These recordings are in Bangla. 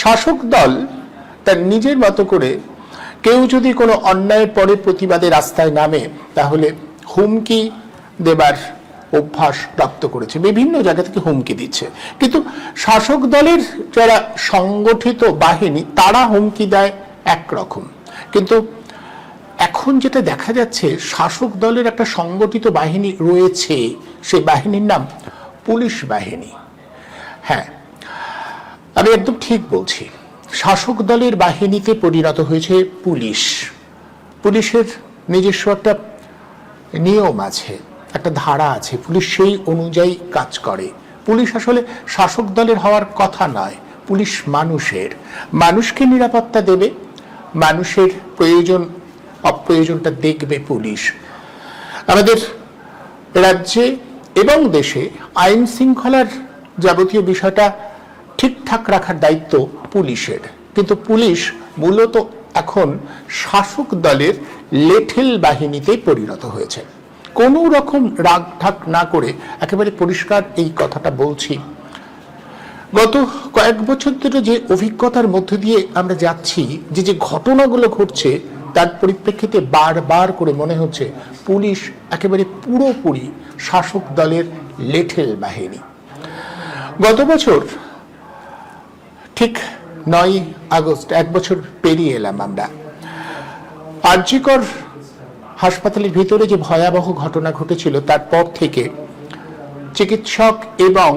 শাসক দল তার নিজের মতো করে কেউ যদি কোনো অন্যায়ের পরে প্রতিবাদে রাস্তায় নামে তাহলে হুমকি দেবার অভ্যাস প্রাপ্ত করেছে, বিভিন্ন জায়গা থেকে হুমকি দিচ্ছে। কিন্তু শাসক দলের যারা সংগঠিত বাহিনী তারা হুমকি দেয় একরকম, কিন্তু এখন যেটা দেখা যাচ্ছে শাসক দলের একটা সংগঠিত বাহিনী রয়েছে, সেই বাহিনীর নাম পুলিশ বাহিনী। হ্যাঁ, আমি একদম ঠিক বলছি, শাসক দলের বাহিনীতে পরিণত হয়েছে পুলিশ। পুলিশের নিজস্ব একটা নিয়ম আছে, একটা ধারা আছে, পুলিশ সেই অনুযায়ী কাজ করে। পুলিশ আসলে শাসক দলের হওয়ার কথা নয়, পুলিশ মানুষের, মানুষকে নিরাপত্তা দেবে, মানুষের প্রয়োজন অপ্রয়োজনটা দেখবে পুলিশ। আমাদের রাজ্যে এবং দেশে আইন শৃঙ্খলার যাবতীয় বিষয়টা ঠিকঠাক রাখার দায়িত্ব পুলিশের, কিন্তু পুলিশ মূলত এখন শাসক দলের লেঠেল বাহিনীতে পরিণত হয়েছে। কোনো রকম রাগ ঢাক না করে একেবারে পরিষ্কার এই কথাটা বলছি, গত কয়েক বছর ধরে যে অভিজ্ঞতার মধ্য দিয়ে আমরা যাচ্ছি, যে যে ঘটনাগুলো ঘটছে তার পরিপ্রেক্ষিতে বারবার করে মনে হচ্ছে পুলিশ একেবারে পুরোপুরি শাসক দলের লেঠেল বাহিনী। গত বছর ঠিক 9 আগস্ট, এক বছর পেরিয়ে এলাম আমরা, আরজিকর হাসপাতালের ভিতরে যে ভয়াবহ ঘটনা ঘটেছিল তারপর থেকে চিকিৎসক এবং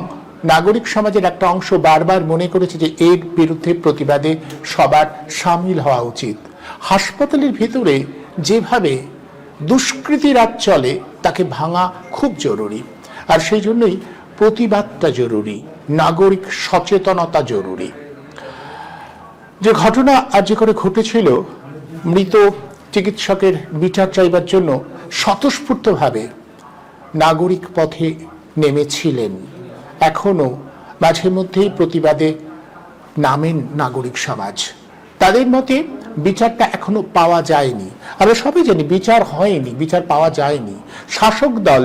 নাগরিক সমাজের একটা অংশ বারবার মনে করেছে যে এর বিরুদ্ধে প্রতিবাদে সবার সামিল হওয়া উচিত। হাসপাতালের ভিতরে যেভাবে দুষ্কৃতি রাজ চলে তাকে ভাঙা খুব জরুরি, আর সেই জন্যই প্রতিবাদটা জরুরি, নাগরিক সচেতনতা জরুরি। যে ঘটনা আজ করে ঘটেছিল, মৃত চিকিৎসকের বিচার চাইবার জন্য স্বতঃস্ফূর্তভাবে নাগরিক পথে নেমেছিলেন, এখনো মাঝে মধ্যেই প্রতিবাদে নামেন নাগরিক সমাজ। তাদের মতে বিচারটা এখনো পাওয়া যায়নি। আমরা সবাই জানি বিচার হয়নি, বিচার পাওয়া যায়নি। শাসক দল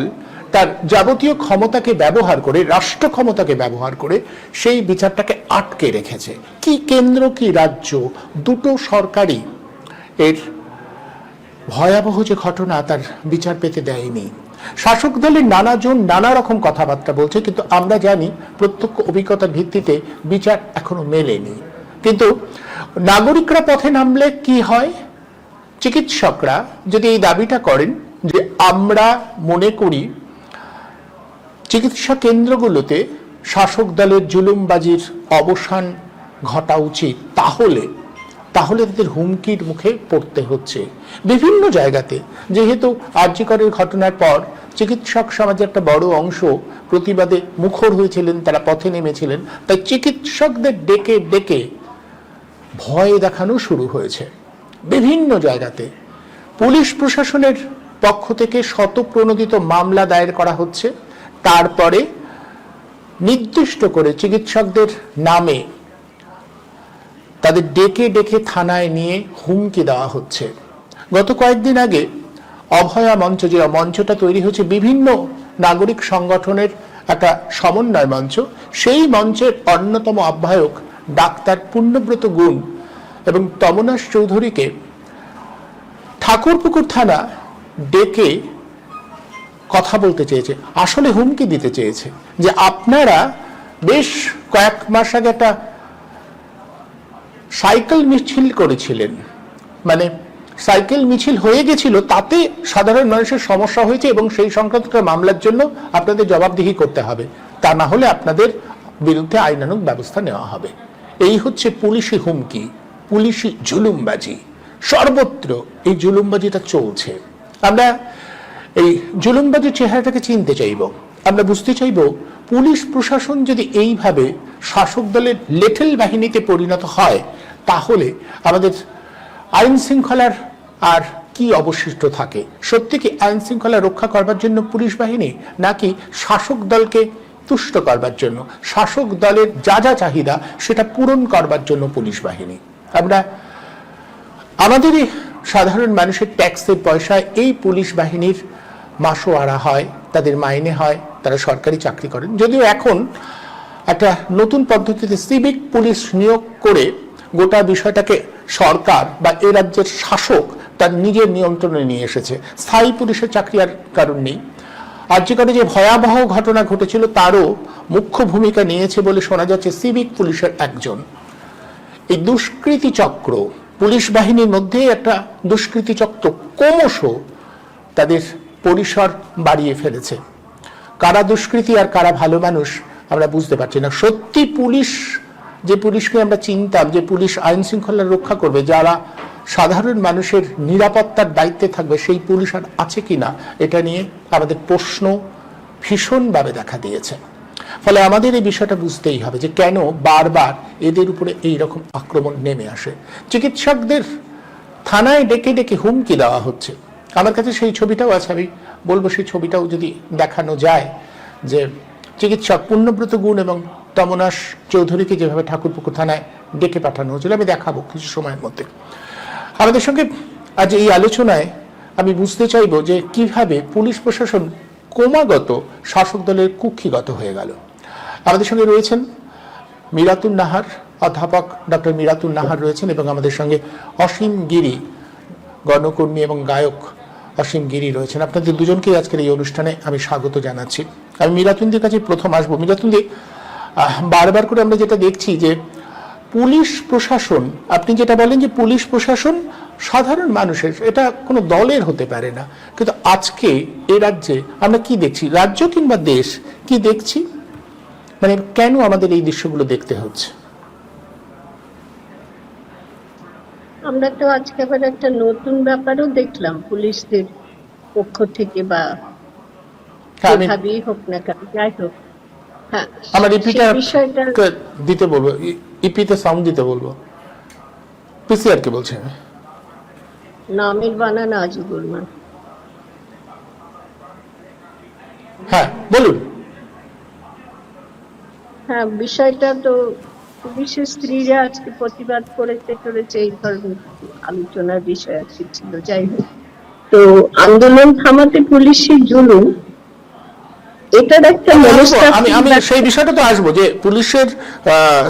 তার যাবতীয় ক্ষমতাকে ব্যবহার করে, রাষ্ট্র ক্ষমতাকে ব্যবহার করে সেই বিচারটাকে আটকে রেখেছে। কি কেন্দ্র কি রাজ্য, দুটো সরকারই এর ভয়াবহ যে ঘটনা তার বিচার পেতে দেয়নি। শাসক দলের নানাজন নানা রকম কথাবার্তা বলছে, কিন্তু আমরা জানি প্রত্যক্ষ অভিজ্ঞতার ভিত্তিতে বিচার এখনো মেলেনি। কিন্তু নাগরিকরা পথে নামলে কি হয়? চিকিৎসকরা যদি এই দাবিটা করেন যে আমরা মনে করি চিকিৎসা কেন্দ্রগুলোতে শাসক দলের জুলুমবাজির অবসান ঘটা উচিত, তাহলে তাদের হুমকির মুখে পড়তে হচ্ছে বিভিন্ন জায়গাতে। যেহেতু আরজিকরের ঘটনার পর চিকিৎসক সমাজের একটা বড় অংশ প্রতিবাদে মুখর হয়েছিলেন, তারা পথে নেমেছিলেন, তাই চিকিৎসকদের ডেকে ডেকে ভয় দেখানো শুরু হয়েছে বিভিন্ন জায়গাতে। পুলিশ প্রশাসনের পক্ষ থেকে শতপ্রণোদিত মামলা দায়ের করা হচ্ছে, তারপরে নির্দিষ্ট করে চিকিৎসকদের নামে তাদের ডেকে ডেকে থানায় নিয়ে হুমকি দেওয়া হচ্ছে। গত কয়েকদিন আগে অভয়া মঞ্চ, যে মঞ্চটা তৈরি হয়েছে বিভিন্ন নাগরিক সংগঠনের একটা সমন্বয় মঞ্চ, সেই মঞ্চের অন্যতম আহ্বায়ক ডাক্তার পূর্ণব্রত গুণ এবং তমনাশ চৌধুরীকে ঠাকুরপুকুর থানা ডেকে কথা বলতে চেয়েছে, আসলে হুমকি দিতে চেয়েছে যে আপনারা বেশ কয়েক মাস আগে একটা সাইকেল মিছিল করেছিলেন, মানে সাইকেল মিছিল হয়ে গেছিল, তাতে সাধারণ মানুষের সমস্যা হয়েছে এবং সেই সংক্রান্ত মামলার জন্য আপনাদের জবাবদিহি করতে হবে, তা না হলে আপনাদের বিরুদ্ধে আইনানুগ ব্যবস্থা নেওয়া হবে। এই হচ্ছে পুলিশি হুমকি, পুলিশি জুলুমবাজি। সর্বত্র এই জুলুমবাজিটা চলছে। আমরা এই জুলুমবাজির চেহারাটাকে চিনতে চাইব, আমরা বুঝতে চাইব পুলিশ প্রশাসন যদি এইভাবে শাসক দলের লেঠেল বাহিনীতে পরিণত হয় তাহলে আমাদের আইন শৃঙ্খলার আর কি অবশিষ্ট থাকে? সত্যি কি আইন শৃঙ্খলা রক্ষা করবার জন্য পুলিশ বাহিনী, নাকি শাসক দলকে তুষ্ট করবার জন্য, শাসক দলের যা যা চাহিদা সেটা পূরণ করবার জন্য পুলিশ বাহিনী? আমরা আমাদেরই সাধারণ মানুষের ট্যাক্সের পয়সায় এই পুলিশ বাহিনীর মাসোয়ারা হয়, তাদের মাইনে হয়, তারা সরকারি চাকরি করেন। যদিও এখন একটা নতুন পদ্ধতিতে সিভিক পুলিশ নিয়োগ করে গোটা বিষয়টাকে সরকার বা এ রাজ্যের শাসক তার নিজের নিয়ন্ত্রণে নিয়ে এসেছে। স্থায়ী পুলিশের চাকরি আর কারণ নেই। আর যেখানে যে ভয়াবহ ঘটনা ঘটেছিল তারও মুখ্য ভূমিকা নিয়েছে বলে শোনা যাচ্ছে সিভিক পুলিশের একজন। এই দুষ্কৃতি চক্র, পুলিশ বাহিনীর মধ্যে একটা দুষ্কৃতি চক্র ক্রমশ তাদের পরিসর বাড়িয়ে ফেলেছে। কারা দুষ্কৃতি আর কারা ভালো মানুষ আমরা বুঝতে পারছি না। সত্যি পুলিশ, যে পুলিশকে আমরা চিনতাম, যে পুলিশ আইন শৃঙ্খলা রক্ষা করবে, যারা সাধারণ মানুষের নিরাপত্তার দায়িত্বে থাকবে, সেই পুলিশ আর আছে কিনা এটা নিয়ে আমাদের প্রশ্ন ভীষণভাবে দেখা দিয়েছে। ফলে আমাদের এই বিষয়টা বুঝতেই হবে যে কেন বারবার এদের উপরে এইরকম আক্রমণ নেমে আসে। চিকিৎসকদের থানায় ডেকে ডেকে হুমকি দেওয়া হচ্ছে। আমার কাছে সেই ছবিটাও আছে, আমি বলবো সেই ছবিটাও যদি দেখানো যায়, যে চিকিৎসক পুণ্যব্রত গুণ এবং তমনাশ চৌধুরীকে যেভাবে ঠাকুরপুকুর থানায় ডেকে পাঠানো হয়েছিল, আমি দেখাবো কিছু সময়ের মধ্যে। আমাদের সঙ্গে আজ এই আলোচনায় আমি বুঝতে চাইব যে কিভাবে পুলিশ প্রশাসন ক্রমাগত শাসক দলের কুক্ষিগত হয়ে গেল। আমাদের সঙ্গে রয়েছেন মিরাতুন নাহার, অধ্যাপক ডক্টর মিরাতুন নাহার রয়েছেন, এবং আমাদের সঙ্গে অসীম গিরি, গণকর্মী এবং গায়ক অসীম গিরি রয়েছেন। আপনাদের দুজনকেই আজকের এই অনুষ্ঠানে আমি স্বাগত জানাচ্ছি। আমি মিরাতুনদের কাছে প্রথম আসবো। মিরাতুনদি, বারবার করে আমরা যেটা দেখছি যে পুলিশ প্রশাসন, আপনি যেটা বলেন যে পুলিশ প্রশাসন সাধারণ মানুষের, এটা কোনো দলের হতে পারে না, কিন্তু আজকে এ রাজ্যে আমরা কি দেখছি, রাজ্য কিংবা দেশ কি দেখছি, মানে কেন আমাদের এই দৃশ্যগুলো দেখতে হচ্ছে? আমরা তো আজকে আবার একটা নতুন ব্যাপারও দেখলাম পুলিশদের পক্ষ থেকে, বা যেভাবেই হোক না কেন, যাই হোক। হ্যাঁ, আমার বিষয়টা দিতে বলবো, ইপিতে সাউন্ড দিতে বলবো। পিসিআর কে বলছি আমি। নামের বানান আজিবুর রহমান। হ্যাঁ বলুন। হ্যাঁ, বিষয়টা তো পুলিশের স্ত্রীরা আজকে প্রতিবাদ করেছে এই ধরনের আলোচনার বিষয় আজকে ছিল। যাই হোক, তো আন্দোলন থামাতে পুলিশের জুলুম, এটার একটা আমি সেই বিষয়টা তো আসবো যে পুলিশের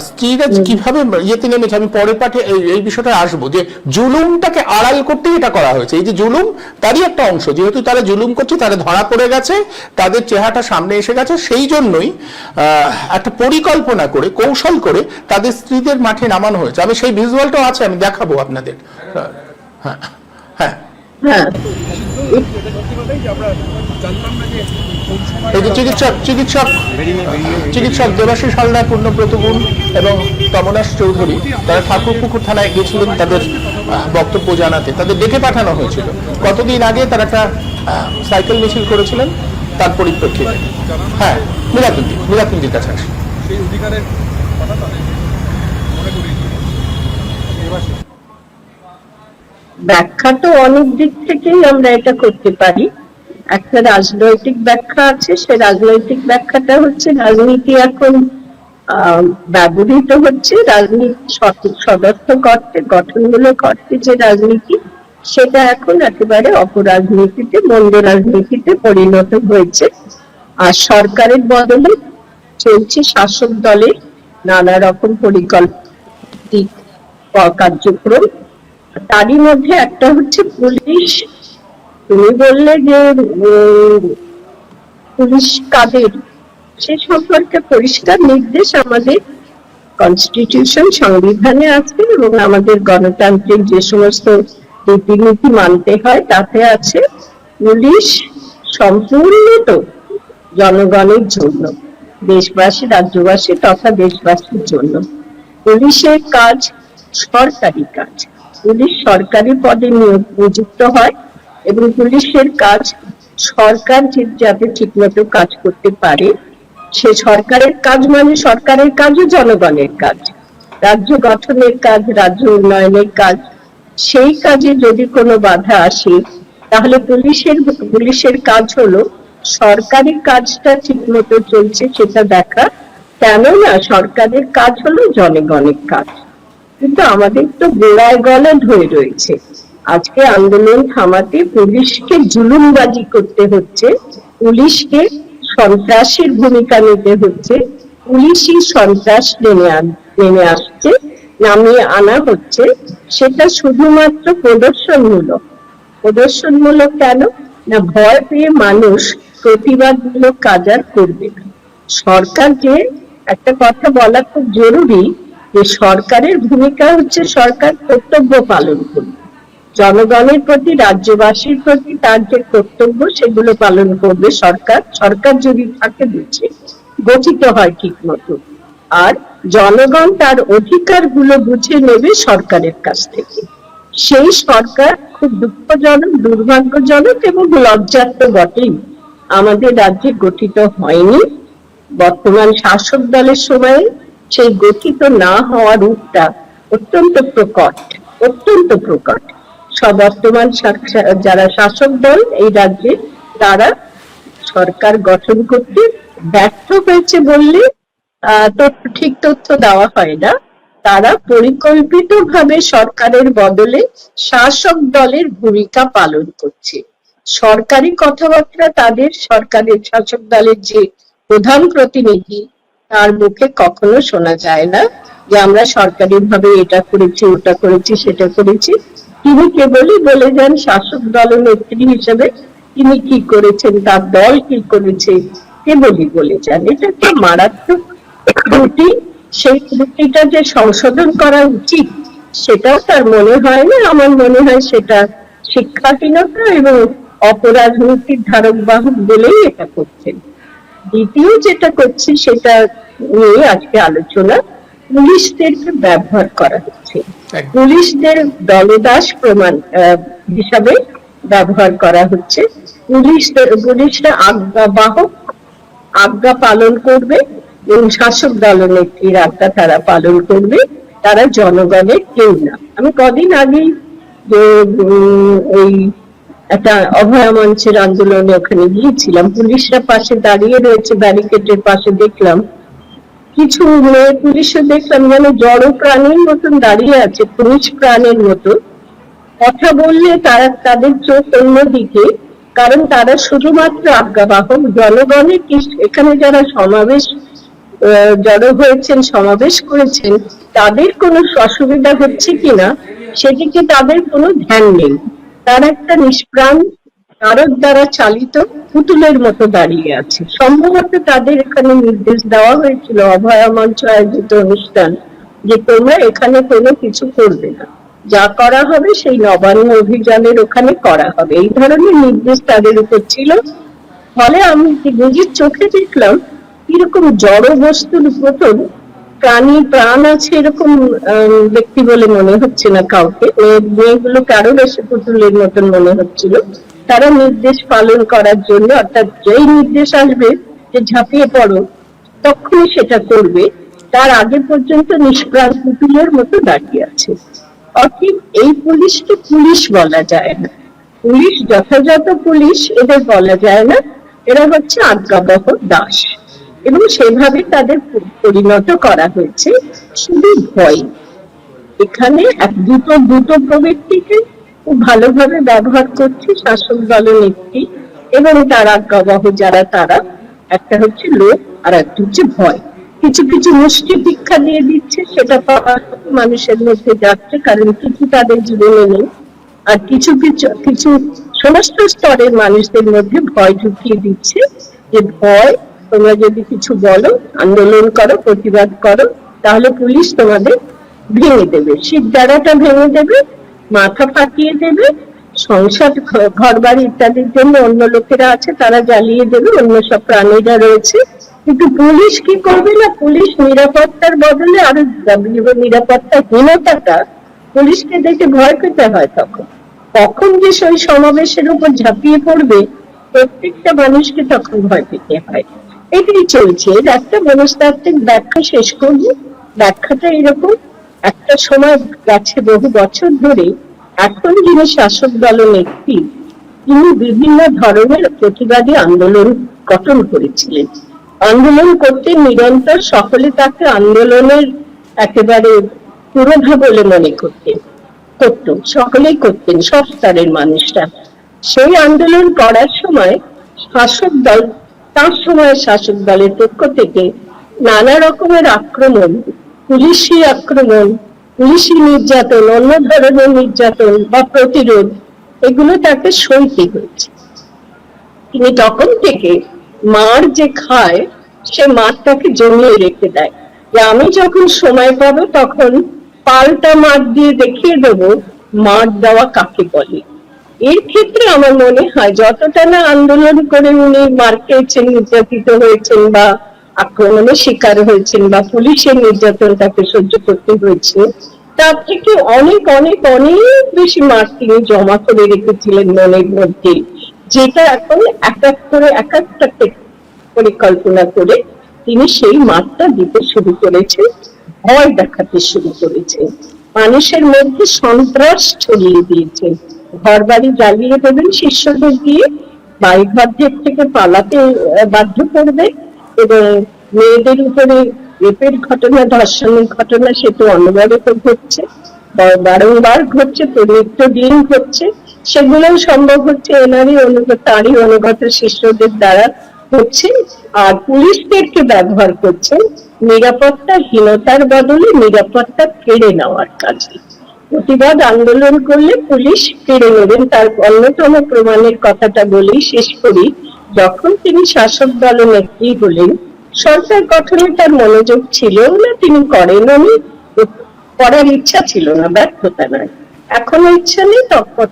স্ত্রীরা কিভাবে ইয়েতে নেমেছে, আমি পরের পাঠে এই বিষয়টা আসবো যে জুলুমটাকে আড়াল করতে এটা করা হয়েছে। এই যে জুলুম, তারই একটা অংশ, যেহেতু তারা জুলুম করছে, তারা ধরা পড়ে গেছে, তাদের চেহারাটা সামনে এসে গেছে, সেই জন্যই একটা পরিকল্পনা করে, কৌশল করে তাদের স্ত্রীদের মাঠে নামানো হয়েছে। আমি সেই ভিজুয়ালটাও আছে, আমি দেখাবো আপনাদের। হ্যাঁ হ্যাঁ হ্যাঁ, এই যে চিকিৎসক দেবাশিস হালদার, পুণ্যব্রত গুণ এবং তমনাশ চৌধুরী, তারা ঠাকুরপুকুর থানায় গিয়েছিলেন তাদের বক্তব্য জানাতে। তাদের ডেকে পাঠানো হয়েছিল। কতদিন আগে তারা একটা সাইকেল মিছিল করেছিলেন, তার পরিপ্রেক্ষিতে। হ্যাঁ, মিরাতুন্দির কাছে আসি। ব্যাখ্যা তো অনেক দিক থেকেই আমরা এটা করতে পারি। একটা রাজনৈতিক ব্যাখ্যা আছে, সে রাজনৈতিক ব্যাখ্যাটা হচ্ছে রাজনীতি এখন ব্যবহৃত হচ্ছে, রাজনীতি সদর্থক অর্থে, গঠনমূলক অর্থে যে রাজনীতি, সেটা এখন একেবারে অপরাজনীতিতে, মন্দ রাজনীতিতে পরিণত হয়েছে। আর সরকারের বদলে চলছে শাসক দলের নানা রকম পরিকল্পিত কার্যক্রম। তারই মধ্যে একটা হচ্ছে পুলিশ। তুমি বললে যে পুলিশ কাদের, সে সম্পর্কে পরিষ্কার নির্দেশ আমাদের কনস্টিটিউশন, সংবিধানে আছে, এবং আমাদের গণতান্ত্রিক যে সমস্ত রীতিনীতি মানতে হয় তাতে আছে। পুলিশ সম্পূর্ণ জনগণের জন্য, দেশবাসী, রাজ্যবাসী তথা দেশবাসীর জন্য। পুলিশের কাজ সরকারি কাজ, পুলিশ সরকারি পদে নিযুক্ত হয়, এবং পুলিশের কাজ সরকার যাতে ঠিকমতো কাজ করতে পারে, সে সরকারের কাজ মানে সরকারের কাজও জনগণের কাজ, রাজ্য গঠনের কাজ, রাজ্য উন্নয়নের কাজ। সেই কাজে যদি কোনো বাধা আসে, তাহলে পুলিশের কাজ হলো সরকারি কাজটা ঠিকমতো চলছে সেটা দেখা, কেননা সরকারের কাজ হলো জনগণের কাজ। কিন্তু আমাদের তো গোড়ায় গলা ধরে রয়েছে। আজকে আন্দোলন থামাতে পুলিশকে জুলুমবাজি করতে হচ্ছে, পুলিশকে সন্ত্রাসীর ভূমিকা নিতে হচ্ছে, পুলিশি সন্ত্রাস নেমে আসছে, নামিয়ে আনা হচ্ছে, সেটা শুধুমাত্র প্রদর্শনমূলক কেন না, ভয় পেয়ে মানুষ প্রতিবাদমূলক কাজ আর করবে না। সরকার যে একটা কথা বলা খুব জরুরি, যে সরকারের ভূমিকা হচ্ছে সরকার কর্তব্য পালন করবে, জনগণের প্রতি, রাজ্যবাসীর প্রতি তার যে কর্তব্য সেগুলো পালন করবে সরকার যদি থাকে বুঝে গঠিত হয় ঠিক মতো, আর জনগণ তার অধিকার গুলো বুঝে নেবে সরকারের কাছ থেকে। সেই সরকার খুব দুঃখজনক, দুর্ভাগ্যজনক এবং লজ্জার তো বটেই আমাদের রাজ্যে গঠিত হয়নি। বর্তমান শাসক দলের সময়ে সেই গঠিত না হওয়ার রূপটা অত্যন্ত প্রকট। বর্তমান যারা শাসক দল এই রাজ্যে, তারা সরকার গঠন করতে ব্যর্থ হয়েছে বললে ঠিক তথ্য দেওয়া হয় না। তারা পরিকল্পিতভাবে সরকারের বদলে শাসক দলের ভূমিকা পালন করছে। সরকারি কথাবার্তা তাদের সরকারের শাসক দলের যে প্রধান প্রতিনিধি, তার মুখে কখনো শোনা যায় না যে আমরা সরকারিভাবে এটা করেছি, ওটা করেছি, সেটা করেছি। তিনি কেবলই বলে যান শাসক দলের নেত্রী হিসেবে তিনি কি করেছেন, তার দল কি করেছে, কেবলই বলে যান। এটা একটা মারাত্মক ত্রুটি। সেই ত্রুটিটা যে সংশোধন করা উচিত সেটাও তার মনে হয় না। আমার মনে হয় সেটা শিক্ষাহীনতা এবং অপরাজনীতির ধারক বাহক বলেই এটা করছেন। দ্বিতীয় যেটা করছি সেটা নিয়ে আজকে আলোচনা, পুলিশদেরকে ব্যবহার করা হচ্ছে, পুলিশদের দলদাস প্রমাণ হিসাবে ব্যবহার করা হচ্ছে। পুলিশরা আজ্ঞা পালন করবে এবং শাসক দলনেত্রীর আজ্ঞা তারা পালন করবে, তারা জনগণের কেউ না। আমি কদিন আগেই যে ওই একটা অভয়া মঞ্চের আন্দোলনে ওখানে গিয়েছিলাম, পুলিশরা পাশে দাঁড়িয়ে রয়েছে, ব্যারিকেডের পাশে দেখলাম কিছু মেয়ে পুলিশও দেখলাম যেন জড় প্রাণীর মতন দাঁড়িয়ে আছে, পুলিশ প্রাণের মতো। কথা বললে তারা তাদের চোখ অন্যদিকে, কারণ তারা শুধুমাত্র আজ্ঞাবাহক। জনগণের এখানে যারা জড়ো হয়েছেন, সমাবেশ করেছেন, তাদের কোনো অসুবিধা হচ্ছে কিনা সেদিকে তাদের কোনো ধ্যান নেই। তারা একটা নিষ্প্রাণ তারক দ্বারা চালিত পুতুলের মতো দাঁড়িয়ে আছে। সম্ভবত তাদের এখানে নির্দেশ দেওয়া হয়েছিল অভয়া মঞ্চ আয়োজিত অনুষ্ঠান, যে তোমরা এখানে কোনো কিছু করবে না, যা করা হবে সেই নবান্ন অভিযানের ওখানে করা হবে, এই ধরনের নির্দেশ তাদের উপর ছিল। ফলে আমি নিজের চোখে দেখলাম কিরকম জড় বস্তুর মতন প্রাণ আছে এরকম ব্যক্তি বলে মনে হচ্ছে না কাউকে। মেয়েগুলো কারো বেশি পুতুলের মতন মনে হচ্ছিল। তারা নির্দেশ পালন করার জন্য, অর্থাৎ যেই নির্দেশ আসবে যে ঝাঁপিয়ে পড়ো, তখনই সেটা করবে, তার আগে পর্যন্ত নিষ্প্রাণ পুতুলের মতো দাঁড়িয়ে আছে। অর্থাৎ এই পুলিশকে পুলিশ বলা যায় না, পুলিশ যথাযথ পুলিশ এদের বলা যায় না, এরা হচ্ছে আজ্ঞাবহ দাস। এবং সেভাবে তাদের পরিণত করা হয়েছে শুধু ভয়। এখানে দুটো প্রবৃত্তিকে খুব ভালোভাবে ব্যবহার করছে শাসক দলনেত্রী এবং তার আজ্ঞাবহ যারা, তারা একটা হচ্ছে লোভ আর একটা হচ্ছে ভয়। কিছু কিছু মুষ্টি শিক্ষা দিয়ে দিচ্ছে, সেটা মানুষের মধ্যে যাচ্ছে, কারণ কিছু তাদের জীবনে নেই। আর কিছু সমস্ত স্তরের মানুষদের মধ্যে ভয় ঢুকিয়ে দিচ্ছে, যে ভয়, তোমরা যদি কিছু বলো, আন্দোলন করো, প্রতিবাদ করো, তাহলে পুলিশ তোমাদের ভেঙে দেবে, শিরদাঁড়াটা ভেঙে দেবে, মাথা ফাটিয়ে দেবে, সংসার, ঘর বাড়ি ইত্যাদির জন্য অন্য লোকেরা আছে তারা জ্বালিয়ে দেবে, অন্য সব প্রাণীরা রয়েছে। কিন্তু পুলিশ কি করবে না, পুলিশ নিরাপত্তার বদলে আরো নিরাপত্তাহীনতাটা পুলিশকে দেখে ভয় পেতে হয়। তখন যে সেই সমাবেশের উপর ঝাঁপিয়ে পড়বে, প্রত্যেকটা মানুষকে তখন ভয় পেতে হয়। এটাই চলছে। এর একটা মনস্তাত্ত্বিক ব্যাখ্যা শেষ করবো। ব্যাখ্যাটা এরকম, একটা সময় গেছে বহু বছর ধরে, এখন যিনি শাসক দলনেত্রী, তিনি বিভিন্ন ধরনের প্রতিবাদী আন্দোলন গঠন করেছিলেন। আন্দোলন করতে নিরন্তর সকলে তাকে আন্দোলনের একেবারে পুরোধা বলে মনে করতেন, সকলেই করতেন, সব স্তরের মানুষরা। সেই আন্দোলন করার সময় শাসক দল, তার সময় শাসক দলের পক্ষ থেকে নানা রকমের আক্রমণ, পুলিশি আক্রমণ, পুলিশি নির্যাতন, অন্য ধরনের নির্যাতন বা প্রতিরোধ, এগুলো তাকে সইতে হয়েছে। তিনি তখন থেকে মার যে খায় সে মারটাকে জমিয়ে রেখে দেয়, যে আমি যখন সময় পাবো তখন পাল্টা মার দিয়ে দেখিয়ে দেবো মার দেওয়া কাকে বলে। এর ক্ষেত্রে আমার মনে হয় যতটা না আন্দোলন করে উনি মার খেয়েছেন, নির্যাতিত হয়েছেন বা আক্রমণের শিকার হয়েছেন বা পুলিশের নির্যাতন তাকে সহ্য করতে হয়েছে, তার থেকে অনেক অনেক অনেক বেশি মার তিনি জমা করে রেখেছিলেন মনের মধ্যে, যেটা এখন এক এক করে এক একটা পরিকল্পনা করে তিনি সেই মারটা দিতে শুরু করেছেন, ভয় দেখাতে শুরু করেছেন, মানুষের মধ্যে সন্ত্রাস ছড়িয়ে দিয়েছেন। ঘর বাড়ি জ্বালিয়ে দেবেন শিষ্যদের দিয়ে, বাড়ি ঘরদের থেকে পালাতে বাধ্য করবে, এবং মেয়েদের উপরে রেপের ঘটনা, ধর্ষণের ঘটনা সে তো অনবরত ঘটছে, বারংবার ঘটছে, তো নিত্যদিন ঘটছে। সেগুলো সম্ভব হচ্ছে এনারই তারই অনুগত শিষ্যদের দ্বারা হচ্ছে। আর পুলিশদেরকে ব্যবহার করছেন নিরাপত্তাহীনতার বদলে নিরাপত্তা কেড়ে নেওয়ার কাজে। প্রতিবাদ আন্দোলন করলে পুলিশ কেড়ে নেবেন। তার অন্যতম প্রমাণের কথাটা বলেই শেষ করি। যখন তিনি শাসক দল নেত্রী হলেন, সরকার গঠনে তার মনোযোগ ছিল না, তিনি করেননি, করার ইচ্ছা ছিল না, ব্যর্থতা নয়। এখনো ইচ্ছা নেই,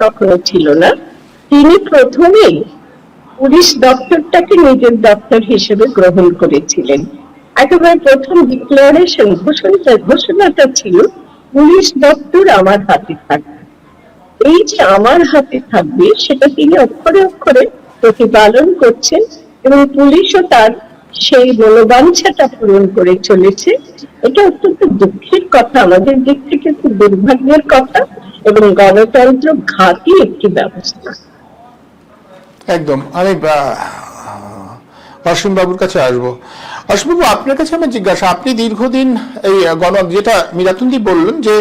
তখনও ছিল না। তিনি প্রথমেই পুলিশ দপ্তরটাকে নিজের দপ্তর হিসেবে গ্রহণ করেছিলেন। একেবারে প্রথম ডিক্লারেশন, ঘোষণাটা ছিল পুলিশ দপ্তর আমার হাতে থাকবে। এই যে আমার হাতে থাকবে সেটা তিনি অক্ষরে অক্ষরে প্রতিপালন করছেন, এবং পুলিশও তার সেই মনোবাঞ্ছাটা পূরণ করে চলেছে। এটা অত্যন্ত দুঃখের কথা, আমাদের দিক থেকে খুব দুর্ভাগ্যের কথা, এবং গণতন্ত্র ঘাতী একটি ব্যবস্থা। একদম। আমি অসীম বাবুর কাছে আসবো। অসীম বাবু, আপনার কাছে আমার জিজ্ঞাসা, আপনি দীর্ঘদিন এই যেটা মীরাতুন্দি বললেন যে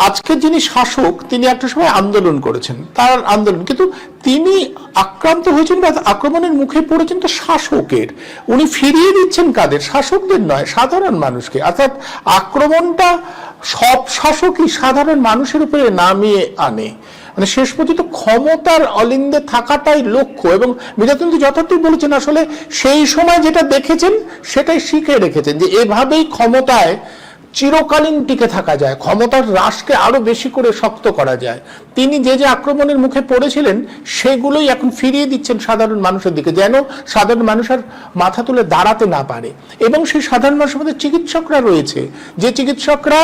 আজকের যিনি শাসক তিনি একটা সময় আন্দোলন করেছেন, তার আন্দোলন, কিন্তু তিনি আক্রান্ত হয়েছেন বা আক্রমণের মুখে পড়েছেন তো শাসকের। উনি ফিরিয়ে দিচ্ছেন কাদের? শাসকদের নয়, সাধারণ মানুষকে। অর্থাৎ আক্রমণটা সব শাসকই সাধারণ মানুষের উপরে নামিয়ে আনে। মানে শেষ পর্যন্ত ক্ষমতার অলিন্দে থাকাটাই লক্ষ্য। এবং মীরাতুন্দি যথার্থই বলেছেন, আসলে সেই সময় যেটা দেখেছেন সেটাই শিখে রেখেছেন, যে এভাবেই ক্ষমতায় চিরকালীন টিকে থাকা যায়, ক্ষমতার রাশকে আরো বেশি করে শক্ত করা যায়। তিনি যে যে আক্রমণের মুখে পড়েছিলেন সেগুলোই এখন ফিরিয়ে দিচ্ছেন সাধারণ মানুষের দিকে, যেন সাধারণ মানুষ আর মাথা তুলে দাঁড়াতে না পারে। এবং সেই সাধারণ মানুষের মধ্যে চিকিৎসকরা রয়েছে, যে চিকিৎসকরা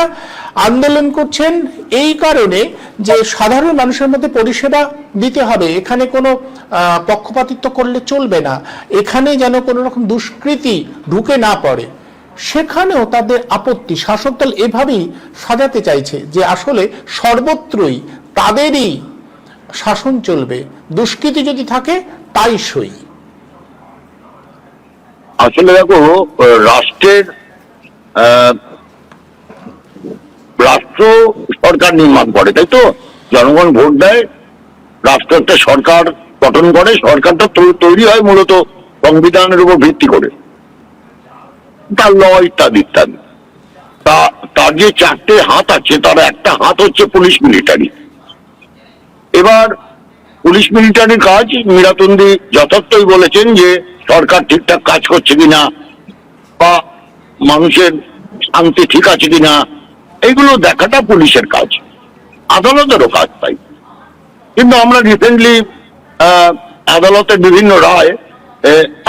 আন্দোলন করছেন এই কারণে যে সাধারণ মানুষের মধ্যে পরিষেবা দিতে হবে, এখানে কোনো পক্ষপাতিত্ব করলে চলবে না, এখানে যেন কোনো রকম দুষ্কৃতি ঢুকে না পড়ে। সেখানেও তাদের আপত্তি। শাসক দল এভাবেই সাজাতে চাইছে যে আসলে সর্বত্রই তাদেরই শাসন চলবে, দুষ্কৃতি যদি থাকে তাই সই। আসলে দেখো, রাষ্ট্রের রাষ্ট্র সরকার নির্মাণ করে, তাই তো? জনগণ ভোট দেয়, রাষ্ট্র একটা সরকার গঠন করে, সরকারটা তৈরি হয় মূলত সংবিধানের উপর ভিত্তি করে, তার ল ইত্যাদি ইত্যাদি। তার যে চারটে হাত আছে, তার একটা হাত হচ্ছে পুলিশ মিলিটারি। এবার পুলিশ মিলিটারির কাজ, মীরাতুন্দি যথার্থই বলেছেন যে সরকার ঠিকঠাক কাজ করছে কিনা বা মানুষের শান্তি ঠিক আছে কিনা, এইগুলো দেখাটা পুলিশের কাজ, আদালতেরও কাজ তাই। কিন্তু আমরা রিসেন্টলি আদালতের বিভিন্ন রায়,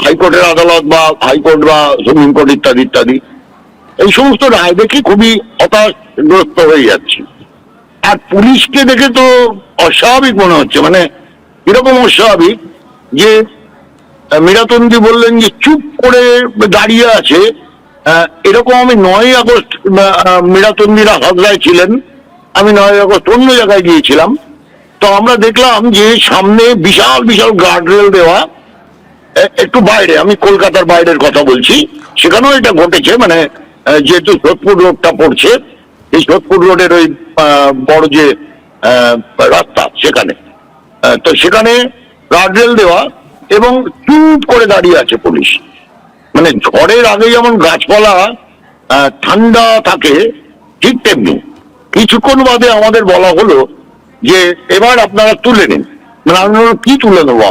হাইকোর্টের আদালত বা হাইকোর্ট বা সুপ্রিম কোর্ট ইত্যাদি ইত্যাদি, এই সমস্ত রায় দেখে খুবই হতাশগ্রস্ত হয়ে যাচ্ছি। আর পুলিশকে দেখে তো অস্বাভাবিক মনে হচ্ছে। মানে এরকম অস্বাভাবিক যে মীরাতুন্দি বললেন যে চুপ করে দাঁড়িয়ে আছে। এরকম আমি 9ই আগস্ট, মীরাতুন্দিরা হাজরায় ছিলেন, আমি 9ই আগস্ট অন্য জায়গায় গিয়েছিলাম। তো আমরা দেখলাম যে সামনে বিশাল বিশাল গার্ডরেল দেওয়া, একটু বাইরে, আমি কলকাতার বাইরের কথা বলছি, সেখানেও এটা ঘটেছে। মানে যেহেতু সোদপুর রোডটা পড়ছে, এই সোদপুর রোডের ওই বড় যে রাস্তা, সেখানে তো সেখানে গার্ডরেল দেওয়া এবং চুপ করে দাঁড়িয়ে আছে পুলিশ। মানে ঝড়ের আগে যেমন গাছপালা ঠান্ডা থাকে, ঠিক তেমনি কিছুক্ষণ বাদে আমাদের বলা হলো যে এবার আপনারা তুলে নিন। মানে আমরা কি তুলে নেবো,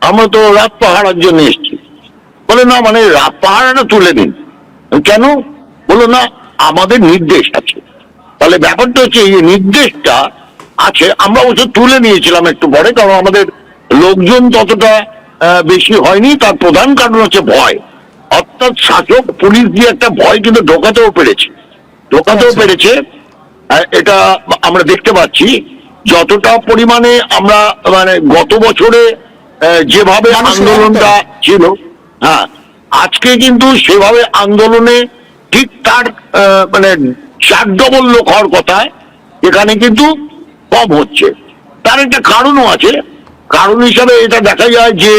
আমরা তো রাত পাহারার জন্য এসেছি। বলে না, মানে রাত পাহারাটা তুলে নিন। কেন? বলো না, আমাদের নির্দেশ আছে। তাহলে ব্যাপারটা হচ্ছে এই নির্দেশটা আছে, আমরা অবশ্য তুলে নিয়েছিলাম একটু পরে, কারণ আমাদের লোকজন ততটা বেশি হয়নি। তার প্রধান কারণ হচ্ছে ভয়, অর্থাৎ শাসক পুলিশ দিয়ে একটা ভয় কিন্তু ঢোকাতেও পেরেছে। এটা আমরা দেখতে পাচ্ছি। যতটা পরিমাণে আমরা মানে গত বছরে যেভাবে আন্দোলনটা ছিল, হ্যাঁ, আজকে কিন্তু সেভাবে আন্দোলনে ঠিক তার মানে 4 ডবল লোক হওয়ার কথা এখানে কিন্তু কম হচ্ছে। তার একটা কারণও আছে। কারণ হিসাবে এটা দেখা যায় যে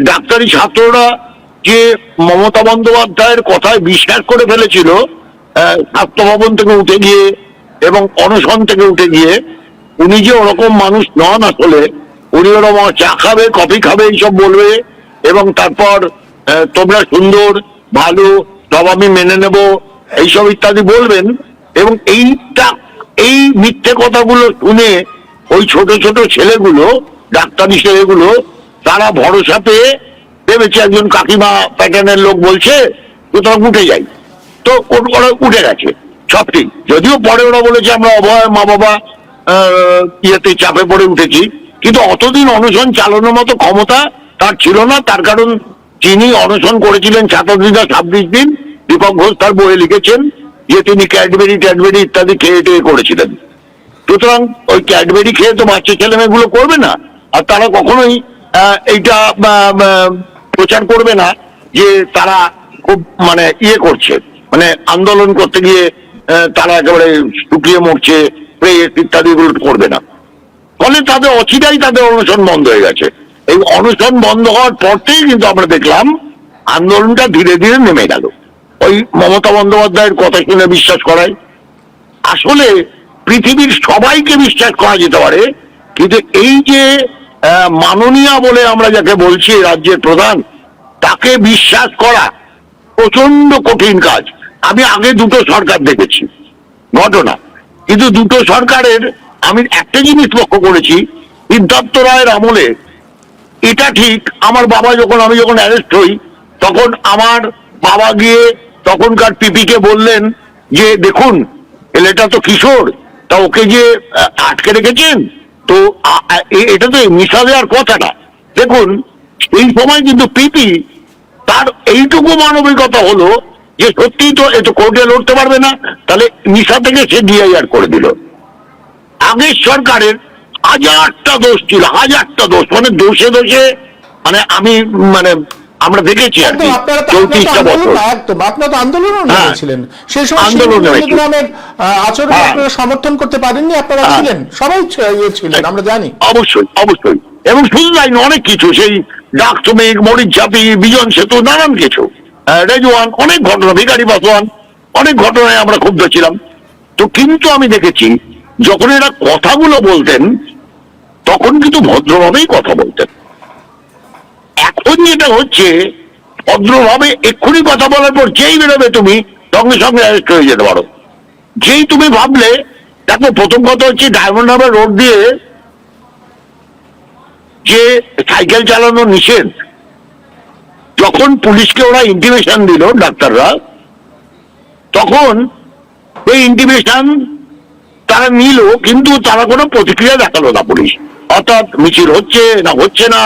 ডাক্তারি ছাত্ররা যে মমতা বন্দ্যোপাধ্যায়ের কথায় বিশ্বাস করে ফেলেছিল, স্বাস্থ্য ভবন থেকে উঠে গিয়ে এবং অনশন থেকে উঠে গিয়ে, উনি যে ওরকম মানুষ নন। আসলে উনি ওরকম চা খাবে, কফি খাবে, এইসব বলবে এবং তারপর তোমরা সুন্দর, ভালো, সব আমি মেনে নেব, এইসব ইত্যাদি বলবেন। এবং এই মিথ্যে কথাগুলো শুনে ওই ছোট ছোট ছেলেগুলো, ডাক্তারি ছেলেগুলো, তারা ভরসা পেয়ে ভেবেছে একজন কাকিমা প্যাটার্নের লোক বলছে কোথাও উঠে যাই, তো ওরা উঠে গেছে সব ঠিক। যদিও পরে ওরা বলেছে আমরা অভয় মা বাবা ইয়েতে চাপে পড়ে উঠেছি, কিন্তু অতদিন অনশন চালানোর মতো ক্ষমতা তার ছিল না। তার কারণ যিনি অনশন করেছিলেন 27 দিন, দীপক ঘোষ তার বইয়ে লিখেছেন যে তিনি ক্যাডবেরি ইত্যাদি খেয়ে করেছিলেন। সুতরাং ওই ক্যাডবেরি খেয়ে তো বাচ্চা ছেলে মেয়েগুলো করবে না, আর তারা কখনোই এইটা প্রচার করবে না যে তারা খুব মানে ইয়ে করছে, মানে আন্দোলন করতে গিয়ে তারা একেবারে শুকিয়ে মরছে, ইত্যাদি গুলো করবে না। ফলে তাদের অচিরাই তাদের অনশন বন্ধ হয়ে গেছে। এই অনশন বন্ধ হওয়ার পর থেকেই কিন্তু আমরা দেখলাম আন্দোলনটা ধীরে ধীরে নেমে গেল। ওই মমতা বন্দ্যোপাধ্যায়ের কথা শুনে বিশ্বাস করায়। আসলে পৃথিবীর সবাইকে বিশ্বাস করা যেতে পারে, কিন্তু এই যে মাননীয়া বলে আমরা যাকে বলছি রাজ্যের প্রধান, তাকে বিশ্বাস করা প্রচন্ড কঠিন কাজ। আমি আগে দুটো সরকার দেখেছি ঘটনা, কিন্তু দুটো সরকারের আমি একটা জিনিস লক্ষ্য করেছি। সিদ্ধার্থ রায়ের আমলে এটা ঠিক, আমার বাবা আমি যখন অ্যারেস্ট হই, তখন আমার বাবা গিয়ে তখনকার পিপিকে বললেন যে দেখুন ছেলেটা তো কিশোর, তা ওকে যে আটকে রেখেছেন, তো এটা তো মিশা দেওয়ার কথাটা। দেখুন এই সময় কিন্তু পিপি তার এইটুকু মানবিকতা হলো যে সত্যিই তো এত কোর্টে লড়তে পারবে না, তাহলে নিশা থেকে সে ডিআইআর করে দিল। আগের সরকারের হাজারটা দোষ ছিল, হাজারটা দোষ, মানে দোষে মানে আমি মানে আমরা দেখেছি আর কি 34টা বছর। আপনারা তো আন্দোলনও নিয়েছিলেন, সেই সময় গ্রামের আচরণ আপনারা সমর্থন করতে পারেননি, আপনারা ছিলেন, সবাই ছিলেন, আমরা জানি। অবশ্যই অবশ্যই। এবং শুধু তাই অনেক কিছু, সেই ডাক শ্রমিক, মরিচঝাপি, বিজন সেতু, নানান কিছু, রেজওয়ান, অনেক ঘটনা, ভিখারি পাসওয়ান, অনেক ঘটনায় আমরা ক্ষুব্ধ ছিলাম। তো কিন্তু আমি দেখেছি যখন এরা কথাগুলো বলতেন তখন কিন্তু ভদ্রভাবেই কথা বলতেন। এখন যেটা হচ্ছে, ভদ্রভাবে এক্ষুনি কথা বলার পর যেই বেরোবে তুমি সঙ্গে সঙ্গে অ্যারেস্ট হয়ে যেতে পারো। যেই তুমি ভাবলে, দেখো প্রথম কথা হচ্ছে ডায়মন্ড হারবার রোড দিয়ে যে সাইকেল চালানো নিষেধ, যখন পুলিশকে ওরা ইন্টিমেশন দিল ডাক্তাররা, তখন এই ইন্টিমেশন তারা নিল, কিন্তু তারা কোনো প্রতিক্রিয়া দেখালো না পুলিশ। অর্থাৎ মিছিল হচ্ছে না হচ্ছে না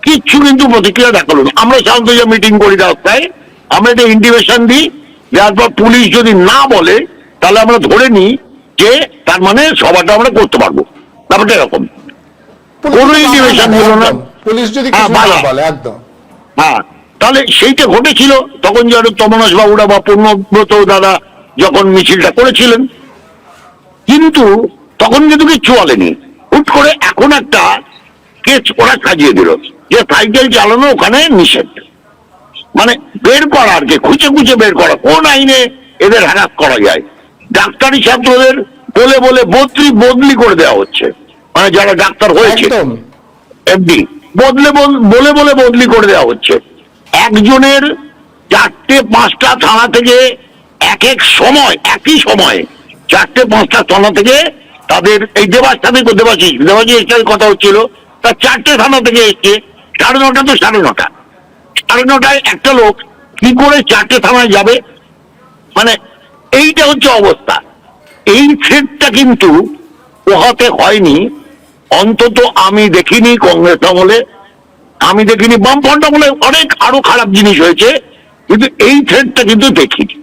কিচ্ছু কিন্তু প্রতিক্রিয়া দেখালো না। আমরা সাধারণত যে মিটিং করি রাস্তায়, আমরা এটা ইন্টিমেশন দিই, যার পর পুলিশ যদি না বলে তাহলে আমরা ধরে নিই যে তার মানে সভাটা আমরা করতে পারবো। ব্যাপারটা এরকম, কোনো ইন্টিমেশন দিল না পুলিশ যদি বলে একদম। হ্যাঁ, তাহলে সেইটা ঘটেছিল তখন যে তমনাশ বাবুরা বা পূর্ণব্রত দাদা যখন মিছিলটা করেছিলেন, কিন্তু তখন কিন্তু কিচ্ছু বলেনি। হুট করে এখন একটা কেস ওরা সাজিয়ে দিল যে সাইকেল চালানো ওখানে নিষেধ, মানে বের করা আর কি, খুঁজে খুঁজে বের করা কোন আইনে এদের হ্যারাস করা যায়। ডাক্তারি ছাত্রদের বলে বলে বদলি করে দেওয়া হচ্ছে, মানে যারা ডাক্তার হয়েছে এমডি বলে বলে বদলি করে দেওয়া হচ্ছে। একজনের 4-5টা থানা থেকে একই সময় 4-5টা থানা থেকে তাদের এই দেবাশিসের কথা হচ্ছিল, তার 4টে থানা থেকে এসছে 9:30 তো 9:30, 9:30 একটা লোক কি করে 4টে থানায় যাবে? মানে এইটা হচ্ছে অবস্থা। এই থ্রেটটা কিন্তু পোহাতে হয়নি, অন্তত আমি দেখিনি কংগ্রেস আমলে, আমি দেখিনি বামফ্রন্ট আমলে, অনেক আরো খারাপ জিনিস হয়েছে, কিন্তু এই থ্রেটটা কিন্তু দেখিনি।